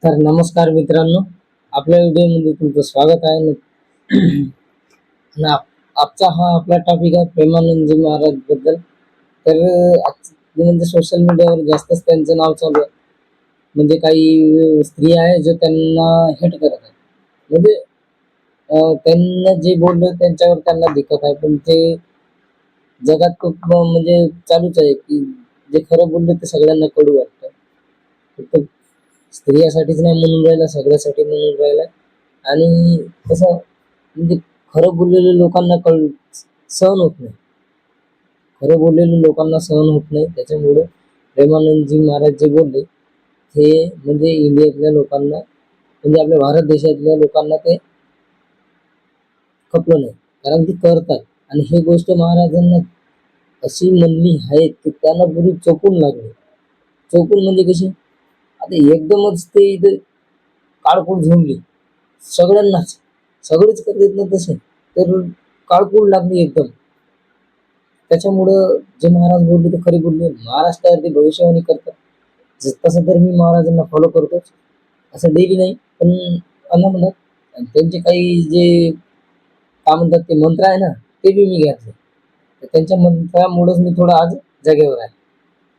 तर नमस्कार मित्रांनो, आपल्या व्हिडिओमध्ये तुमचं स्वागत आहे. आणि आजचा हा आपला टॉपिक आहे प्रेमानंदजी महाराज बद्दल. तर म्हणजे सोशल मीडियावर जास्तच त्यांचं नाव चालू आहे. म्हणजे काही स्त्रिया आहे जो त्यांना हेट करत आहे. म्हणजे त्यांना जे बोललं त्यांच्यावर त्यांना दिक्कत आहे, पण ते जगात खूप म्हणजे चालूच आहे की जे खरं बोललं ते सगळ्यांना कडू वाटतं. फक्त स्त्रियासाठीच नाही म्हणून राहिला, सगळ्यासाठी म्हणून राहिला. आणि कसं म्हणजे खरं बोललेलं लोकांना सहन होत नाही. खरं बोललेलं लोकांना सहन होत नाही. त्याच्यामुळे प्रेमानंदजी महाराज जे बोलले हे म्हणजे इंडियातल्या लोकांना म्हणजे आपल्या भारत देशातल्या लोकांना ते खपलं नाही. कारण ते करतात. आणि ही गोष्ट महाराजांना अशी म्हणली आहे की त्यांना पुरी चोपून लागली. चोपून म्हणजे कशी, आता एकदमच ते इथे काळकोट झोंबली सगळ्यांनाच. सगळेच करतात ना तसे. तर काळकोड लागली एकदम. त्याच्यामुळं जे महाराज बोलले ते खरे बोलले. महाराष्ट्रावरती भविष्यवाणी करतात. तसं तर मी महाराजांना फॉलो करतोच. असं डेली नाही, पण म्हणतात. आणि त्यांचे काही जे काय म्हणतात ते मंत्र आहे ना, ते बी मी घेतले. तर त्यांच्या मंत्रामुळेच मी थोडा आज जागेवर आहे.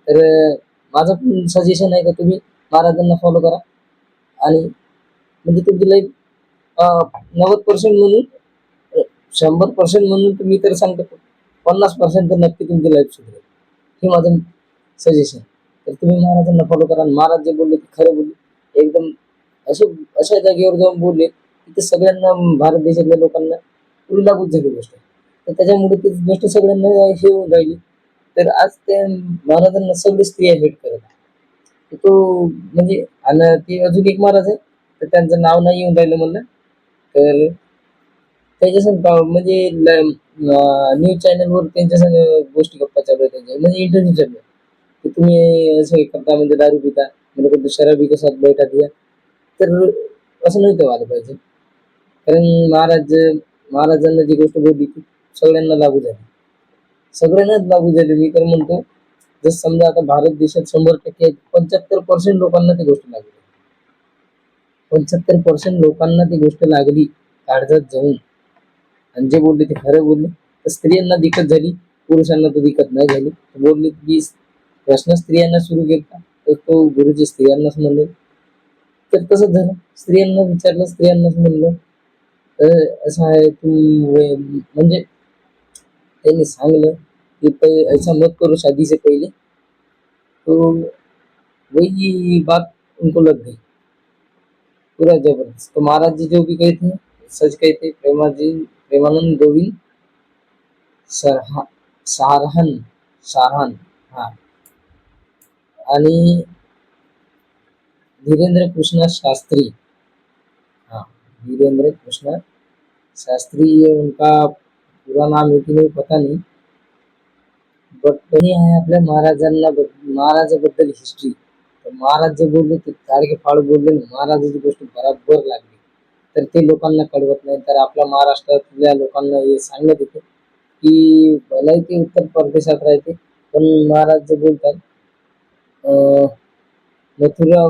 तर माझं पण सजेशन आहे का तुम्ही महाराजांना फॉलो करा. आणि म्हणजे तुमची लाईफ 90% म्हणून 100% म्हणून तुम्ही तर सांगतो 50% तर नक्की तुमची लाईफ सुधरेल. हे माझं सजेशन. तर तुम्ही महाराजांना फॉलो करा. महाराज जे बोलले ते खरं बोलले. एकदम असे अशा जागेवर जाऊन बोलले की ते सगळ्यांना भारत देशातल्या लोकांना पुरी लागूच झाली गोष्ट. तर त्याच्यामुळे ती गोष्ट सगळ्यांना हे होऊन राहिली. तर आज त्या महाराजांना सगळे स्त्रिया भेट करत आहे. तर तो म्हणजे आणि ते अजून एक महाराज आहे, तर त्यांचं नाव नाही येऊन राहिलं म्हणलं. तर त्याच्या संग म्हणजे न्यूज चॅनलवर त्यांच्या संग गोष्टी गप्पा चालू आहे त्यांच्या म्हणजे इंटरव्ह्यू चालू आहे. की तुम्ही असं हे करता म्हणजे दारू पिता म्हणजे कोणतं शराबी के साथ बैठा दिया. तर असं नव्हतं व्हायला पाहिजे. कारण महाराजांना जी गोष्ट बोलली ती सगळ्यांना लागू झाली. सगळ्यांनाच लागू झाली. मी तर म्हणतो जर समजा आता भारत देशात 100% 75% लोकांना ती गोष्ट लागली. 75% लोकांना ती गोष्ट लागली काळजात जाऊन. आणि जे बोलले ते खरं बोलले. तर स्त्रियांना दिक्कत झाली, पुरुषांना तर दिक्कत नाही झाली. बोलले की प्रश्न स्त्रियांना सुरू केला तर तो गुरुजी स्त्रियांनाच म्हणले. तर तसंच झालं. स्त्रियांना विचारलं, स्त्रियांनाच म्हणलं. तर असं आहे म्हणजे त्यांनी सांगलं की ऐसा मत करो शादी से पहले. तो वही बात उनको लग गई पूरा जबरदस्त. तो महाराज जी जो भी कहते हैं सच कहते. प्रेमानंद गोविंद सरहा सारहन सारहन हा. आणि धीरेंद्र कृष्ण शास्त्री. हाँ, वीरेंद्र कृष्ण शास्त्री ये उनका पूरा नाम है कि नहीं पता नहीं. बट हे आहे आपल्या महाराजाबद्दल हिस्ट्री. तर महाराज जे बोलले ते तारखे फाड बोलले ना, महाराजाची गोष्ट बराबर लागली. तर ते लोकांना कळवत नाही. तर आपल्या महाराष्ट्रातल्या लोकांना हे सांगण्यात येते की भलाही ते उत्तर प्रदेशात राहते, पण महाराज जे बोलतात मथुरा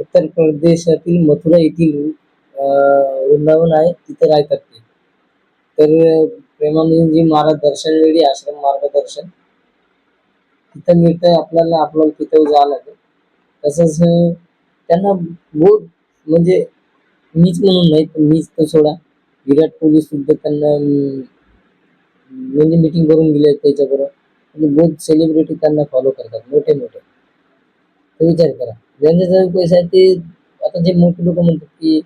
उत्तर प्रदेशातील मथुरा येथील वृंदावन आहे तिथे राहतात ते. तर प्रेमानंदजी महाराज दर्शन वेळी आश्रम मार्गदर्शन तिथं मिळतंय आपल्याला. आपल्याला तिथं जावं लागेल. तसंच त्यांना बहुत म्हणजे मीच म्हणून नाही पण मीच तर सोडा, विराट कोहली सुद्धा त्यांना म्हणजे मीटिंग करून गेले त्याच्याबरोबर. म्हणजे बहुत सेलिब्रिटी त्यांना फॉलो करतात मोठे मोठे. तर विचार करा, ज्यांच्याजवळ पैसा आहे ते. आता जे मोठे लोक म्हणतात की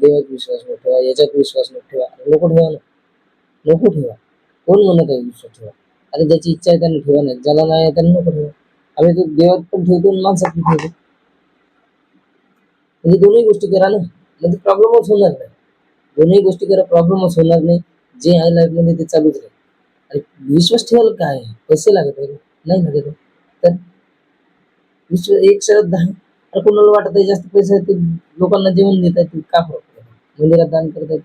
देवात विश्वास नको ठेवा, याच्यात विश्वास नको ठेवा. नको ठेवा ना, नको ठेवा. कोण म्हणत आहे विश्वास ठेवा? अरे ज्याची इच्छा आहे त्यांना ठेवा, नाही ज्याला नाही आहे त्यांना नको ठेवा. आम्ही तो देवात पण ठेवतो आणि माणसात पण ठेवतो. म्हणजे दोन्ही गोष्टी करा ना, म्हणजे प्रॉब्लेमच होणार नाही. दोन्ही गोष्टी करा, प्रॉब्लेमच होणार नाही. जे आहे लाईफ मध्ये ते चालूच राहील. आणि विश्वास ठेवायला काय आहे? पैसे लागत आहे? नाही लागत आहे. तर एक श्रद्धा आहे. तर कोणाला वाटत आहे जास्त पैसे आहेत लोकांना जेवण देत आहेत का फरक पडतो? मंदिरात दान करतात.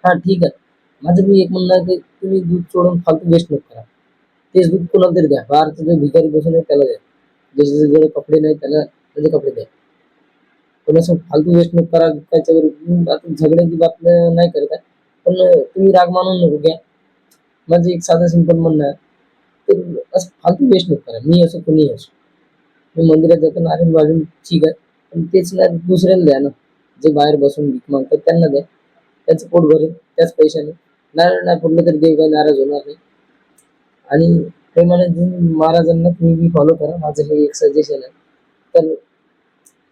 हा ठीक आहे. माझं मी एक म्हणणं आहे की तुम्ही दूध सोडून फालतू वेस्ट नको करा. तेच दूध कोणाला तरी द्या. बाहेरचा जो भिकारी बसून आहे त्याला द्या. ज्याच्याकडे कपडे नाही त्याला त्याचे कपडे द्या. पण असं फालतू वेस्ट नको करा त्याच्यावर. आता झगड्याची बात नाही करत आहे, पण तुम्ही राग मानून नको घ्या. माझं एक साधं सिंपल म्हणणं आहे, तर असं फालतू वेस्ट नको करा. मी असो कोणी असो, मी मंदिरात जातो नारायण वाढून ठीक आहे, पण तेच ना दुसऱ्याला द्या ना. जे बाहेर बसून भीक मागतात त्यांना द्या, त्याचं पोट भरेल त्याच पैशाने. नारळ नाही फोडलं तर देव काही नाराज होणार नाही. आणि प्रेमाने महाराजांना तुम्ही बी फॉलो करा, माझं हे एक सजेशन आहे. तर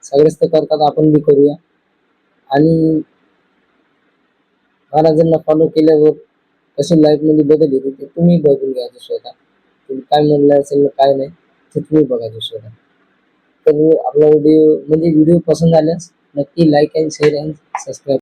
सगळेच तर करतात, आपण बी करूया. आणि महाराजांना फॉलो केल्यावर कशी लाईफ मध्ये बदल येते ते तुम्ही बघून घ्यायचं स्वतः. तुम्ही काय म्हणलं असेल ना काय नाही ते तुम्ही बघायचं स्वतः. तर आपला व्हिडिओ पसंत आल्यास नक्की like and share and subscribe.